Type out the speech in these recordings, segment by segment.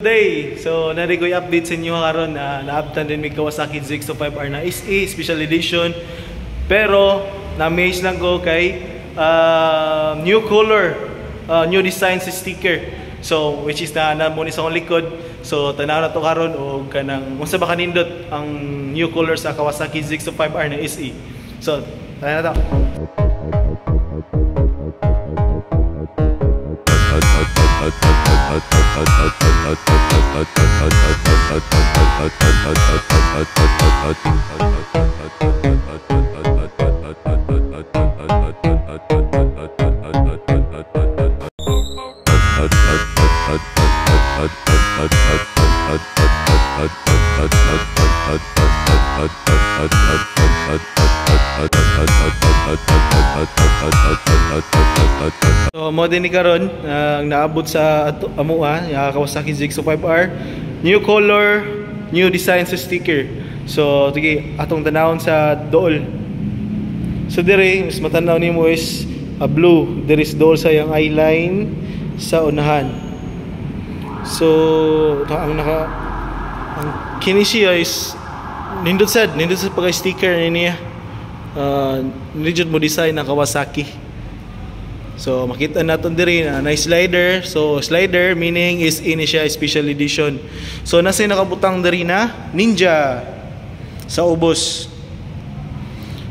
Today, so nari ko i-update sa inyo karon na naabtan din may Kawasaki ZX-05R na SE Special Edition. Pero na-amaze lang ko kay new color, new design sa sticker. So which is na mo ni sa akong likod. So tanaw na to karon og kanang unsa ba kanindot ang new color sa Kawasaki ZX-05R na SE. So tanaw na to. So mo din ni karon ang naabot sa amoa ya Kawasaki ZX-05R, new color, new design sa sticker. So sige atong tanawon sa dool. So dire mas matanaw nimo is blue. There is dool sa yang eyeline sa unahan. So ang kini siya is nindot sa pagka-sticker niya. Nindot mo design ng Kawasaki. So makita natin diri na slider. So slider meaning is ini siya special edition. So nasa nakabutang diri na Ninja sa ubos.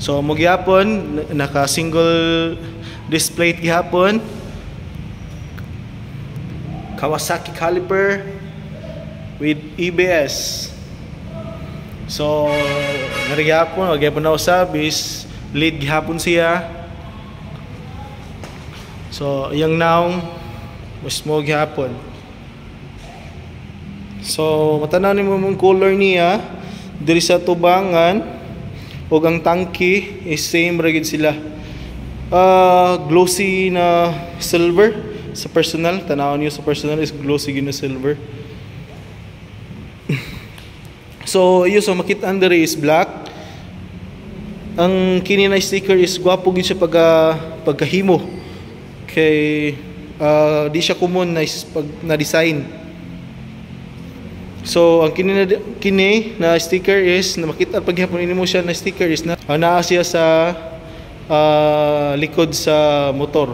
So mo gyapon naka single display gyapon. Kawasaki caliper with EBS. So nari gyapon wag gyapon na usab is lead gyapon siya. So, yung naong mas mo gihapon. So, matanaw ni mo mong color niya diri sa tubangan ug ang tangki is same ra gid sila. Glossy na silver sa personal. Tanaw niyo sa personal is glossy gid na silver. So, iyo so makita diri is black. Ang kini na sticker is gwapo gid siya pagkahimo. Kay di siya common na design. So ang kini na sticker is na makita pag hapon mo siya na sticker is na naa siya sa likod sa motor.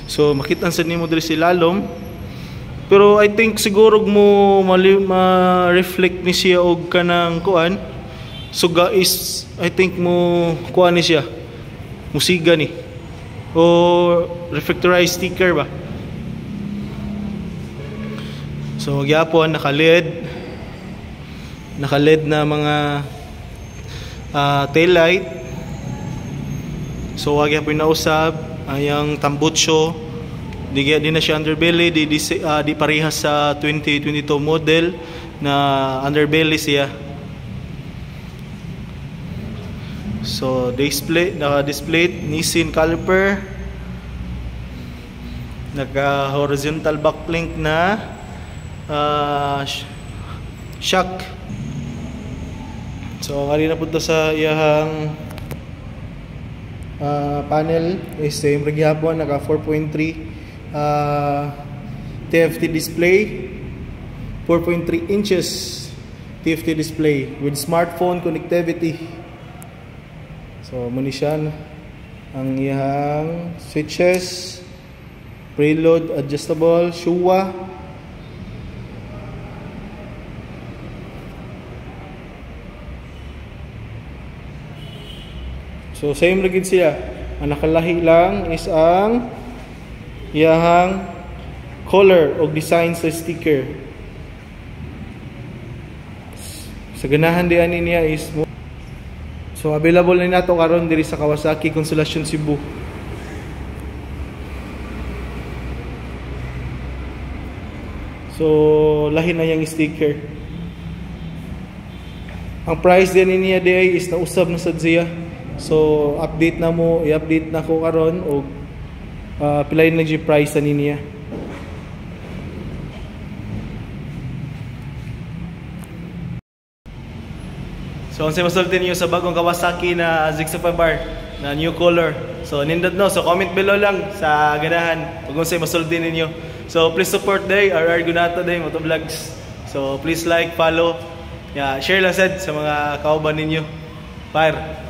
So makita sa nimo diri si lalom. Pero I think siguro mo ma-reflect ni siya og kanang kuan. Suga is I think mo kuan ni siya. Musiga ni. O reflectorized sticker ba. So gyapon naka-LED na mga tail light. So wag gyapon nausab ayang tambucho. Di na siya underbelly, di parehas sa 2022 model na underbelly siya. So naka-display Nissin caliper, naka-horizontal backlink na shock. So kali na punta sa iyang panel is same ra gyapon, naka 4.3 TFT display, 4.3 inches TFT display with smartphone connectivity. So muni siya ang iyang switches, preload adjustable, Showa. So same lagi siya. Ang nakalahi lang is ang iyang color o design sa sticker. Sa ganahan diyan niya is so available na nato karon diri sa Kawasaki Consolacion Cebu. So lahi na yang sticker. Ang price din niya day is nausab na sad siya. So i-update na ko karon og pilay na yung price ani niya. So kung masulti niyo sa bagong Kawasaki na ZX-05R na new color. So nindot no. So comment below lang sa ganahan kung masulti ninyo. So please support day RR Gunata day Moto Vlogs. So please like, follow, yeah, share lang sad sa mga kauban ninyo. Fire.